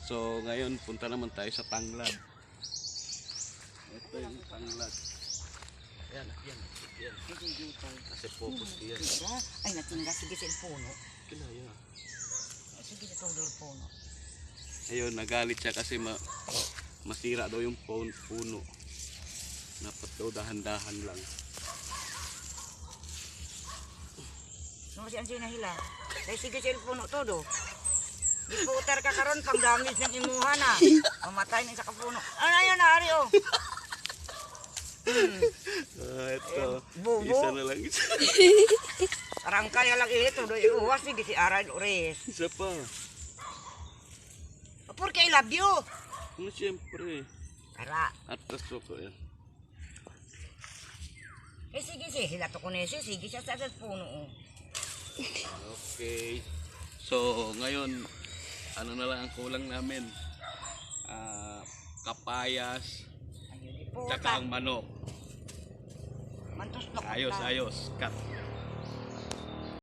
So ngayon punta naman tayo sa tanglad. Ito yung tanglad. Ayan, yan. Kasi focus yan. Ay, natingga. Sige sa puno. Kinaya. Sige sa tudor puno. Ayun, nagalit siya kasi masira daw yung puno. Dapat daw dahan-dahan lang. No, si Ansi nahila. Dahil sige sa puno todo. Di putar ka karon pang damage ng imuha na. Mamatay na sa kapuno. Ano yun na, Ari, oh. Ito, Bubo. isa na lang isa. Arangkal ka lang ito. Uwas, sige si Aral Ores. Isa pa. Porque I love you. Ano siyempre. Tara. Atas ko yan. Sige sila to kunesi. Sige siya sa puno, oh. Okay. So, ngayon, ano na lang ang kulang namin? Kapayas, Ayun, iputa. tsaka ang manok. Mantos na Ayos, ayos. Cut.